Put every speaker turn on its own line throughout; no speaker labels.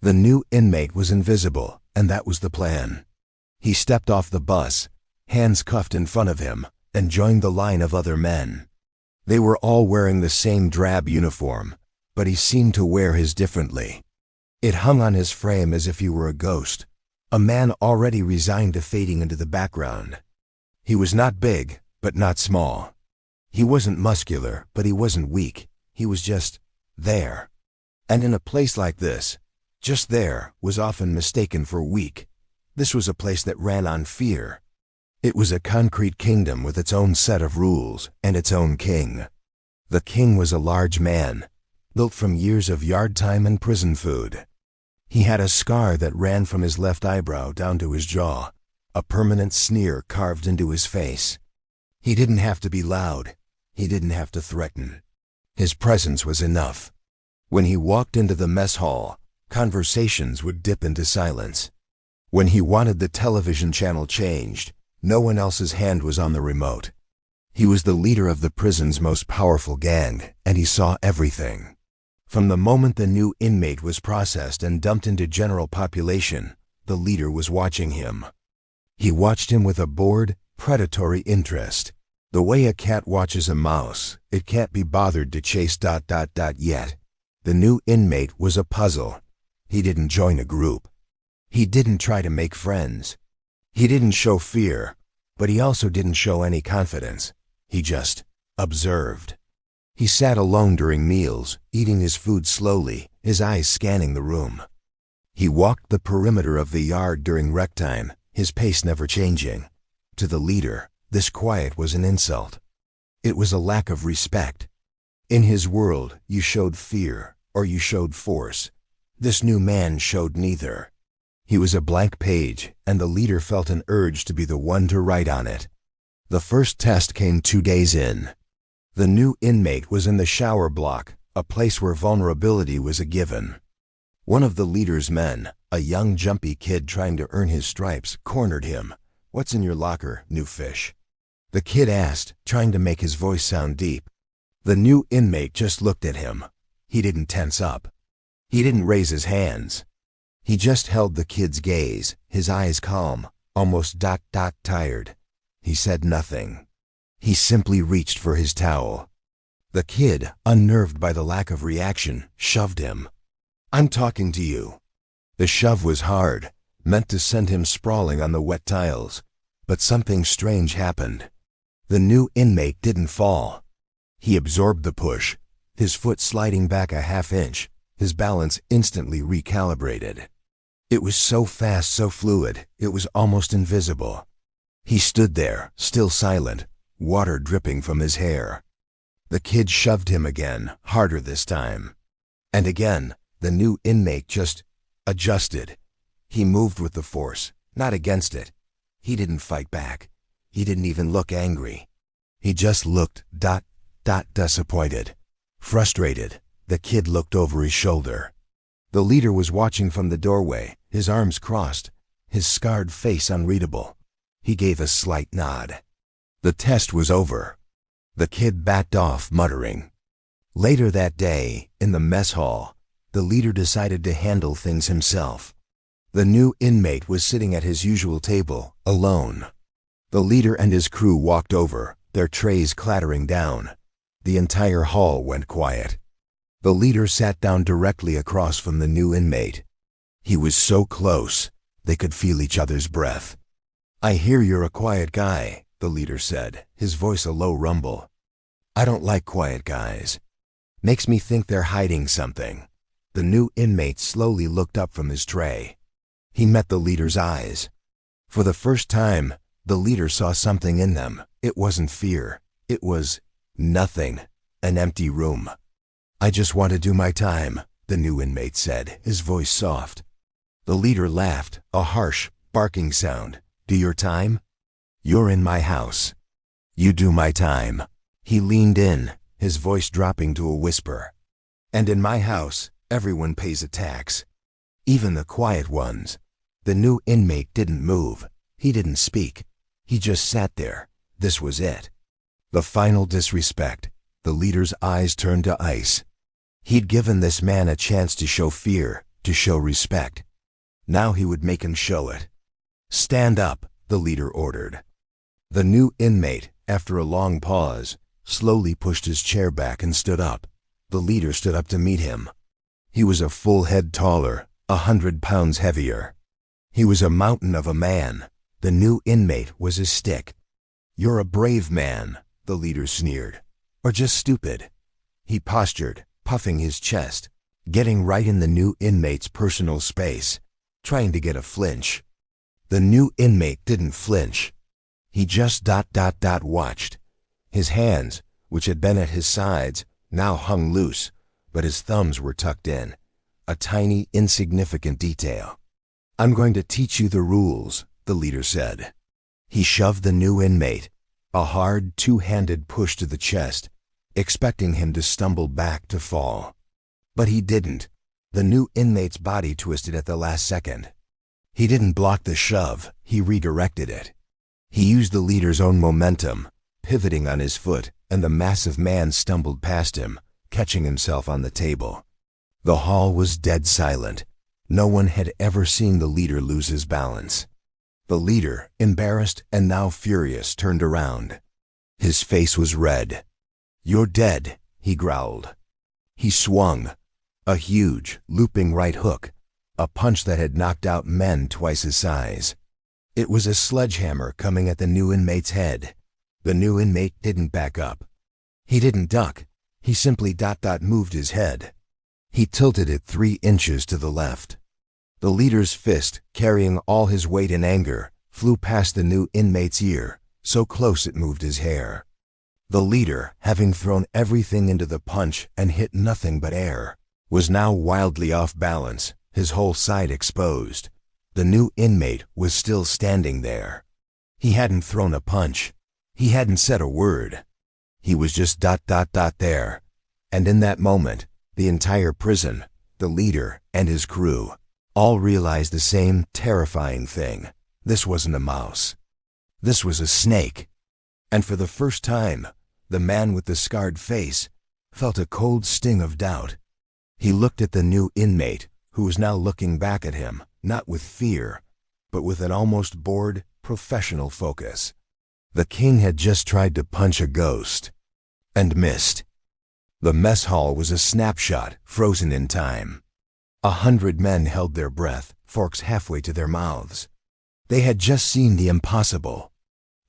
The new inmate was invisible, and that was the plan. He stepped off the bus, hands cuffed in front of him, and joined the line of other men. They were all wearing the same drab uniform, but he seemed to wear his differently. It hung on his frame as if he were a ghost, a man already resigned to fading into the background. He was not big, but not small. He wasn't muscular, but he wasn't weak. He was just there. And in a place like this, just there was often mistaken for weak. This was a place that ran on fear. It was a concrete kingdom with its own set of rules and its own king. The king was a large man, built from years of yard time and prison food. He had a scar that ran from his left eyebrow down to his jaw, a permanent sneer carved into his face. He didn't have to be loud. He didn't have to threaten. His presence was enough. When he walked into the mess hall, conversations would dip into silence. When he wanted the television channel changed, no one else's hand was on the remote. He was the leader of the prison's most powerful gang, and he saw everything. From the moment the new inmate was processed and dumped into general population, the leader was watching him. He watched him with a bored, predatory interest. The way a cat watches a mouse, it can't be bothered to chase ... yet. The new inmate was a puzzle. He didn't join a group. He didn't try to make friends. He didn't show fear, but he also didn't show any confidence. He just observed. He sat alone during meals, eating his food slowly, his eyes scanning the room. He walked the perimeter of the yard during rec time, his pace never changing. To the leader, this quiet was an insult. It was a lack of respect. In his world, you showed fear, or you showed force. This new man showed neither. He was a blank page, and the leader felt an urge to be the one to write on it. The first test came 2 days in. The new inmate was in the shower block, a place where vulnerability was a given. One of the leader's men, a young jumpy kid trying to earn his stripes, cornered him. "What's in your locker, new fish?" The kid asked, trying to make his voice sound deep. The new inmate just looked at him. He didn't tense up. He didn't raise his hands. He just held the kid's gaze, his eyes calm, almost tired. He said nothing. He simply reached for his towel. The kid, unnerved by the lack of reaction, shoved him. "I'm talking to you." The shove was hard, meant to send him sprawling on the wet tiles. But something strange happened. The new inmate didn't fall. He absorbed the push, his foot sliding back a half inch, his balance instantly recalibrated. It was so fast, so fluid, it was almost invisible. He stood there, still silent, water dripping from his hair. The kid shoved him again, harder this time. And again, the new inmate just adjusted. He moved with the force, not against it. He didn't fight back. He didn't even look angry. He just looked disappointed. Frustrated, the kid looked over his shoulder. The leader was watching from the doorway, his arms crossed, his scarred face unreadable. He gave a slight nod. The test was over. The kid backed off, muttering. Later that day, in the mess hall, the leader decided to handle things himself. The new inmate was sitting at his usual table, alone. The leader and his crew walked over, their trays clattering down. The entire hall went quiet. The leader sat down directly across from the new inmate. He was so close, they could feel each other's breath. "I hear you're a quiet guy," the leader said, his voice a low rumble. "I don't like quiet guys. Makes me think they're hiding something." The new inmate slowly looked up from his tray. He met the leader's eyes. For the first time, the leader saw something in them. It wasn't fear. It was nothing. An empty room. "I just want to do my time," the new inmate said, his voice soft. The leader laughed, a harsh, barking sound. "Do your time? You're in my house. You do my time." He leaned in, his voice dropping to a whisper. "And in my house, everyone pays a tax. Even the quiet ones." The new inmate didn't move. He didn't speak. He just sat there. This was it. The final disrespect. The leader's eyes turned to ice. He'd given this man a chance to show fear, to show respect. Now he would make him show it. "Stand up," the leader ordered. The new inmate, after a long pause, slowly pushed his chair back and stood up. The leader stood up to meet him. He was a full head taller, 100 pounds heavier. He was a mountain of a man. The new inmate was his stick. "You're a brave man," the leader sneered. "Or just stupid." He postured, puffing his chest, getting right in the new inmate's personal space, trying to get a flinch. The new inmate didn't flinch. He just watched. His hands, which had been at his sides, now hung loose, but his thumbs were tucked in, a tiny, insignificant detail. "I'm going to teach you the rules," the leader said. He shoved the new inmate, a hard, two-handed push to the chest, expecting him to stumble back to fall. But he didn't. The new inmate's body twisted at the last second. He didn't block the shove, he redirected it. He used the leader's own momentum, pivoting on his foot, and the massive man stumbled past him, catching himself on the table. The hall was dead silent. No one had ever seen the leader lose his balance. The leader, embarrassed and now furious, turned around. His face was red. "You're dead," he growled. He swung, a huge, looping right hook, a punch that had knocked out men twice his size. It was a sledgehammer coming at the new inmate's head. The new inmate didn't back up. He didn't duck. He simply moved his head. He tilted it 3 inches to the left. The leader's fist, carrying all his weight in anger, flew past the new inmate's ear, so close it moved his hair. The leader, having thrown everything into the punch and hit nothing but air, was now wildly off balance, his whole side exposed. The new inmate was still standing there. He hadn't thrown a punch. He hadn't said a word. He was just there. And in that moment, the entire prison, the leader and his crew, all realized the same terrifying thing. This wasn't a mouse. This was a snake. And for the first time, the man with the scarred face felt a cold sting of doubt. He looked at the new inmate, who was now looking back at him, not with fear, but with an almost bored, professional focus. The king had just tried to punch a ghost, and missed. The mess hall was a snapshot, frozen in time. 100 men held their breath, forks halfway to their mouths. They had just seen the impossible.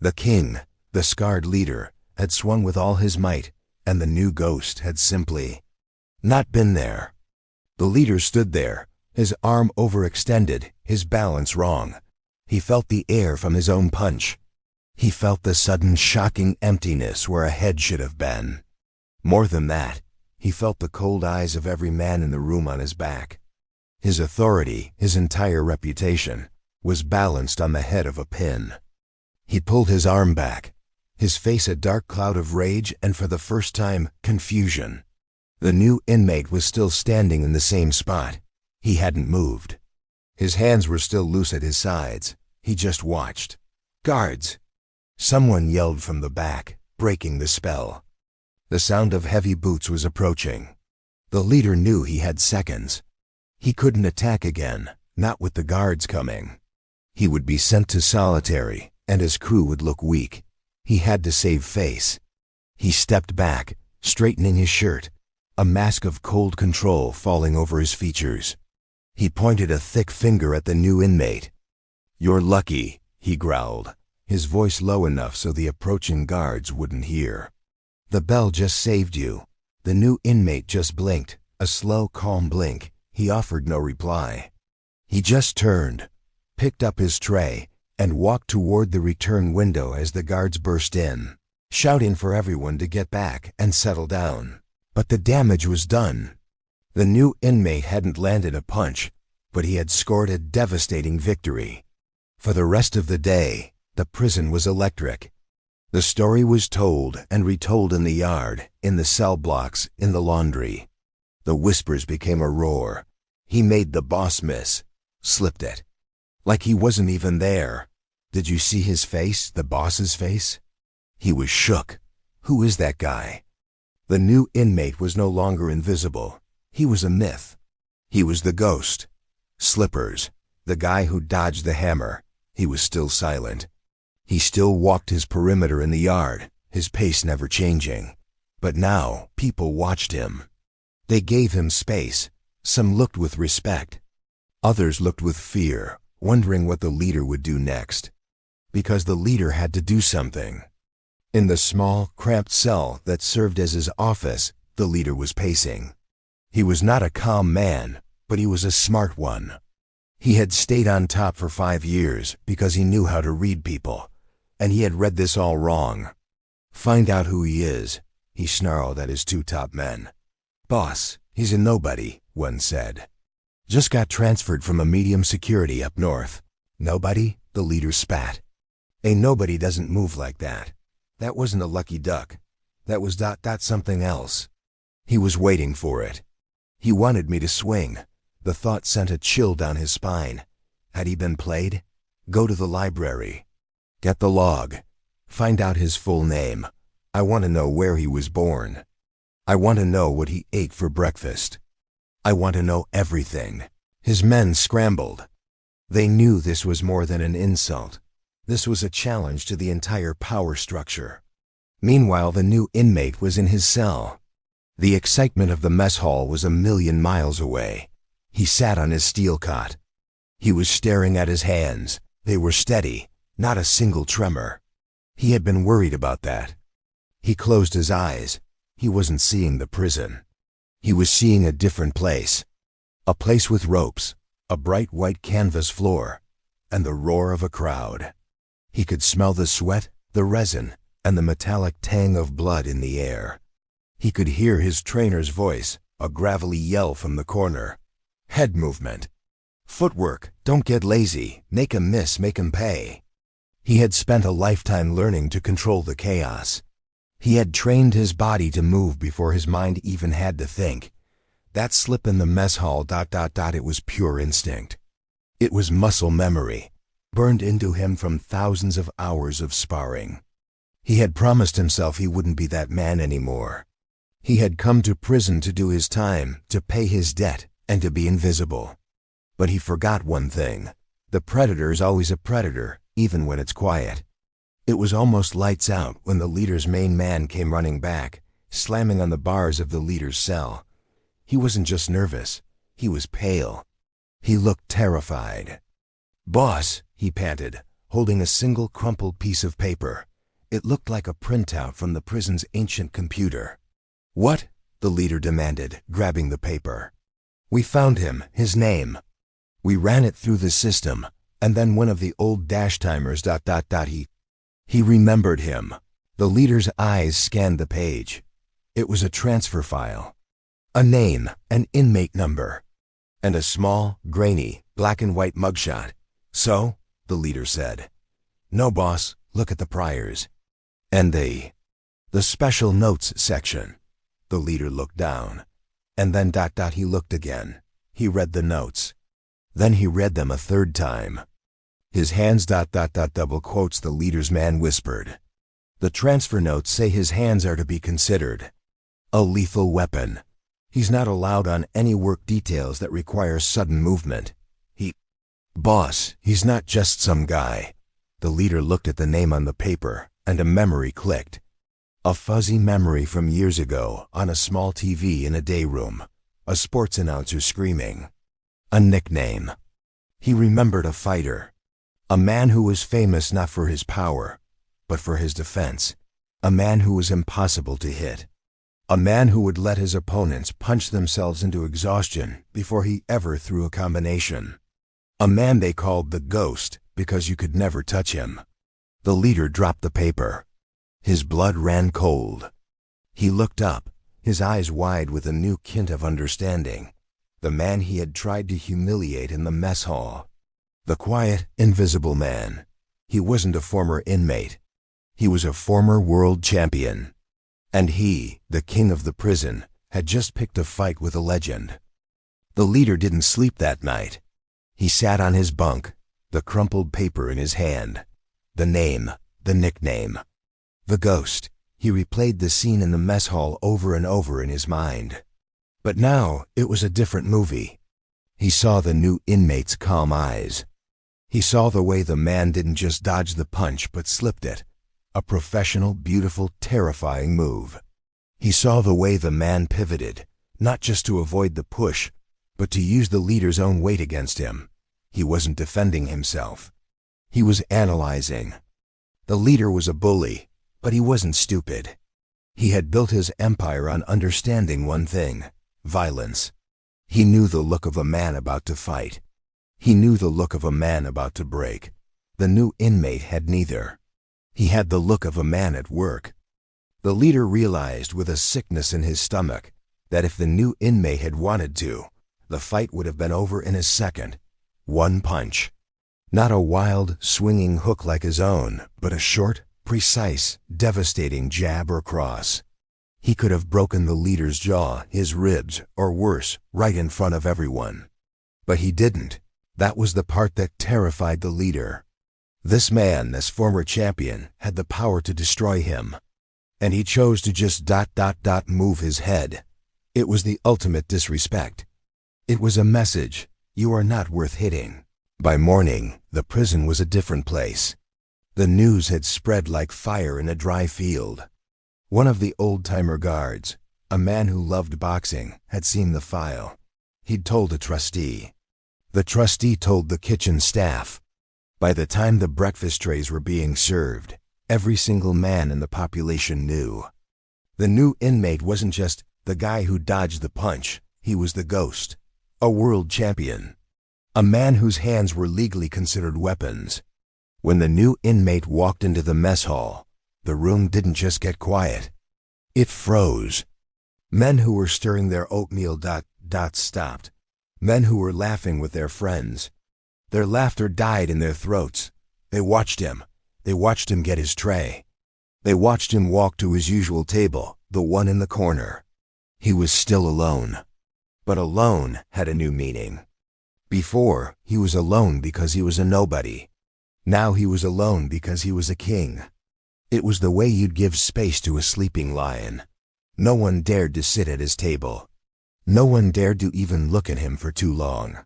The king, the scarred leader, had swung with all his might, and the new ghost had simply not been there. The leader stood there, his arm overextended, his balance wrong. He felt the air from his own punch. He felt the sudden shocking emptiness where a head should have been. More than that, he felt the cold eyes of every man in the room on his back. His authority, his entire reputation, was balanced on the head of a pin. He pulled his arm back, his face a dark cloud of rage and, for the first time, confusion. The new inmate was still standing in the same spot. He hadn't moved. His hands were still loose at his sides. He just watched. "Guards!" Someone yelled from the back, breaking the spell. The sound of heavy boots was approaching. The leader knew he had seconds. He couldn't attack again, not with the guards coming. He would be sent to solitary, and his crew would look weak. He had to save face. He stepped back, straightening his shirt, a mask of cold control falling over his features. He pointed a thick finger at the new inmate. "You're lucky," he growled, his voice low enough so the approaching guards wouldn't hear. "The bell just saved you." The new inmate just blinked, a slow, calm blink. He offered no reply. He just turned, picked up his tray, and walked toward the return window as the guards burst in, shouting for everyone to get back and settle down. But the damage was done. The new inmate hadn't landed a punch, but he had scored a devastating victory. For the rest of the day, the prison was electric. The story was told and retold in the yard, in the cell blocks, in the laundry. The whispers became a roar. He made the boss miss, slipped it. Like he wasn't even there. Did you see his face, the boss's face? He was shook. Who is that guy? The new inmate was no longer invisible. He was a myth. He was the ghost. Slippers, the guy who dodged the hammer. He was still silent. He still walked his perimeter in the yard, his pace never changing. But now, people watched him. They gave him space. Some looked with respect. Others looked with fear, wondering what the leader would do next. Because the leader had to do something. In the small, cramped cell that served as his office, the leader was pacing. He was not a calm man, but he was a smart one. He had stayed on top for 5 years because he knew how to read people, and he had read this all wrong. "Find out who he is," he snarled at his 2 top men. "Boss, he's a nobody," one said. "Just got transferred from a medium security up north." "Nobody?" the leader spat. "A nobody doesn't move like that. That wasn't a lucky duck. That was something else." He was waiting for it. He wanted me to swing. The thought sent a chill down his spine. Had he been played? Go to the library. Get the log. Find out his full name. I want to know where he was born. I want to know what he ate for breakfast. I want to know everything. His men scrambled. They knew this was more than an insult. This was a challenge to the entire power structure. Meanwhile, the new inmate was in his cell. The excitement of the mess hall was a million miles away. He sat on his steel cot. He was staring at his hands. They were steady, not a single tremor. He had been worried about that. He closed his eyes. He wasn't seeing the prison. He was seeing a different place. A place with ropes, a bright white canvas floor, and the roar of a crowd. He could smell the sweat, the resin, and the metallic tang of blood in the air. He could hear his trainer's voice, a gravelly yell from the corner. Head movement. Footwork, don't get lazy, make him miss, make him pay. He had spent a lifetime learning to control the chaos. He had trained his body to move before his mind even had to think. That slip in the mess hall, it was pure instinct. It was muscle memory, burned into him from thousands of hours of sparring. He had promised himself he wouldn't be that man anymore. He had come to prison to do his time, to pay his debt, and to be invisible. But he forgot one thing. The predator's always a predator, even when it's quiet. It was almost lights out when the leader's main man came running back, slamming on the bars of the leader's cell. He wasn't just nervous. He was pale. He looked terrified. "Boss," he panted, holding a single crumpled piece of paper. It looked like a printout from the prison's ancient computer. "What?" the leader demanded, grabbing the paper. "We found him, his name. We ran it through the system, and then one of the old dash timers, He remembered him. The leader's eyes scanned the page. It was a transfer file. A name, an inmate number, and a small, grainy, black and white mugshot. "So?" the leader said. "No, boss, look at the priors." "And the special notes section." The leader looked down. And then he looked again. He read the notes. Then he read them a third time. His hands double quotes, the leader's man whispered. "The transfer notes say his hands are to be considered a lethal weapon. He's not allowed on any work details that require sudden movement. Boss, he's not just some guy." The leader looked at the name on the paper, and a memory clicked. A fuzzy memory from years ago on a small TV in a day room. A sports announcer screaming. A nickname. He remembered a fighter. A man who was famous not for his power, but for his defense. A man who was impossible to hit. A man who would let his opponents punch themselves into exhaustion before he ever threw a combination. A man they called the Ghost because you could never touch him. The leader dropped the paper. His blood ran cold. He looked up, his eyes wide with a new hint of understanding. The man he had tried to humiliate in the mess hall. The quiet, invisible man. He wasn't a former inmate. He was a former world champion. And he, the king of the prison, had just picked a fight with a legend. The leader didn't sleep that night. He sat on his bunk, the crumpled paper in his hand. The name, the nickname. The Ghost. He replayed the scene in the mess hall over and over in his mind. But now it was a different movie. He saw the new inmate's calm eyes. He saw the way the man didn't just dodge the punch but slipped it. A professional, beautiful, terrifying move. He saw the way the man pivoted, not just to avoid the push, but to use the leader's own weight against him. He wasn't defending himself. He was analyzing. The leader was a bully, but he wasn't stupid. He had built his empire on understanding one thing: violence. He knew the look of a man about to fight. He knew the look of a man about to break. The new inmate had neither. He had the look of a man at work. The leader realized with a sickness in his stomach that if the new inmate had wanted to, the fight would have been over in a second. One punch. Not a wild, swinging hook like his own, but a short, precise, devastating jab or cross. He could have broken the leader's jaw, his ribs, or worse, right in front of everyone. But he didn't. That was the part that terrified the leader. This man, this former champion, had the power to destroy him. And he chose to just move his head. It was the ultimate disrespect. It was a message: you are not worth hitting. By morning, the prison was a different place. The news had spread like fire in a dry field. One of the old-timer guards, a man who loved boxing, had seen the file. He'd told a trustee. The trustee told the kitchen staff. By the time the breakfast trays were being served, every single man in the population knew. The new inmate wasn't just the guy who dodged the punch. He was the ghost. A world champion. A man whose hands were legally considered weapons. When the new inmate walked into the mess hall, the room didn't just get quiet. It froze. Men who were stirring their oatmeal stopped. Men who were laughing with their friends. Their laughter died in their throats. They watched him. They watched him get his tray. They watched him walk to his usual table, the one in the corner. He was still alone. But alone had a new meaning. Before, he was alone because he was a nobody. Now he was alone because he was a king. It was the way you'd give space to a sleeping lion. No one dared to sit at his table. No one dared to even look at him for too long.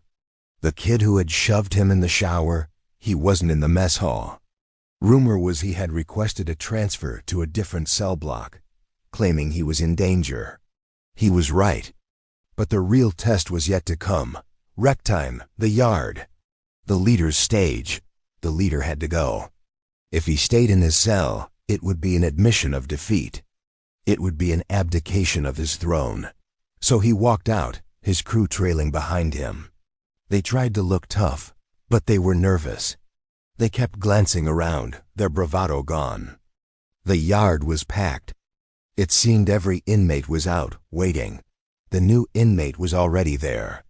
The kid who had shoved him in the shower, he wasn't in the mess hall. Rumor was he had requested a transfer to a different cell block, claiming he was in danger. He was right. But the real test was yet to come. Rec time, the yard. The leader's stage. The leader had to go. If he stayed in his cell, it would be an admission of defeat. It would be an abdication of his throne. So he walked out, his crew trailing behind him. They tried to look tough, but they were nervous. They kept glancing around, their bravado gone. The yard was packed. It seemed every inmate was out, waiting. The new inmate was already there.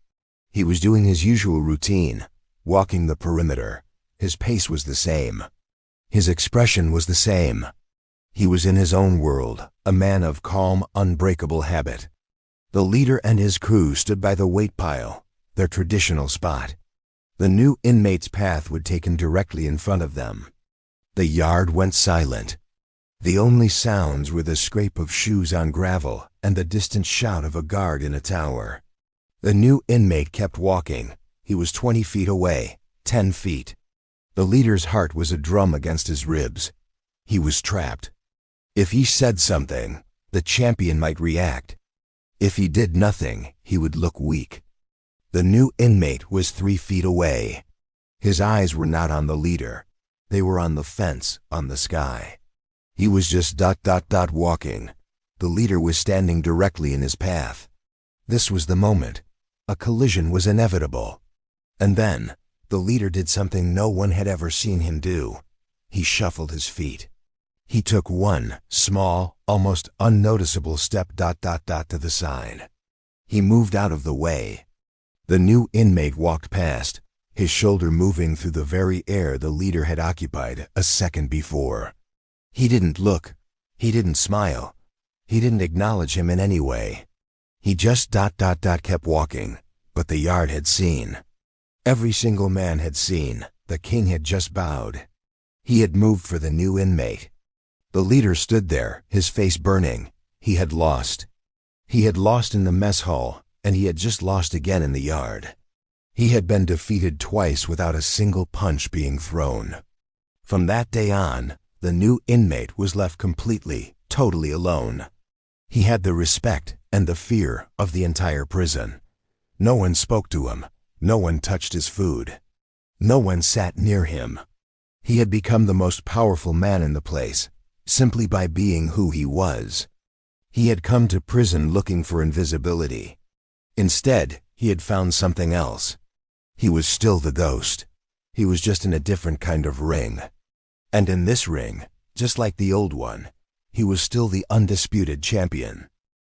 He was doing his usual routine, walking the perimeter. His pace was the same. His expression was the same. He was in his own world, a man of calm, unbreakable habit. The leader and his crew stood by the weight pile, their traditional spot. The new inmate's path would take him directly in front of them. The yard went silent. The only sounds were the scrape of shoes on gravel and the distant shout of a guard in a tower. The new inmate kept walking. He was 20 feet away, 10 feet. The leader's heart was a drum against his ribs. He was trapped. If he said something, the champion might react. If he did nothing, he would look weak. The new inmate was 3 feet away. His eyes were not on the leader. They were on the fence, on the sky. He was just walking. The leader was standing directly in his path. This was the moment. A collision was inevitable. And then, the leader did something no one had ever seen him do. He shuffled his feet. He took one small, almost unnoticeable step to the side. He moved out of the way. The new inmate walked past, his shoulder moving through the very air the leader had occupied a second before. He didn't look. He didn't smile. He didn't acknowledge him in any way. He just kept walking, but the yard had seen. Every single man had seen. The king had just bowed. He had moved for the new inmate. The leader stood there, his face burning. He had lost. He had lost in the mess hall, and he had just lost again in the yard. He had been defeated twice without a single punch being thrown. From that day on, the new inmate was left completely, totally alone. He had the respect and the fear of the entire prison. No one spoke to him. No one touched his food. No one sat near him. He had become the most powerful man in the place, simply by being who he was. He had come to prison looking for invisibility. Instead, he had found something else. He was still the ghost. He was just in a different kind of ring. And in this ring, just like the old one, he was still the undisputed champion.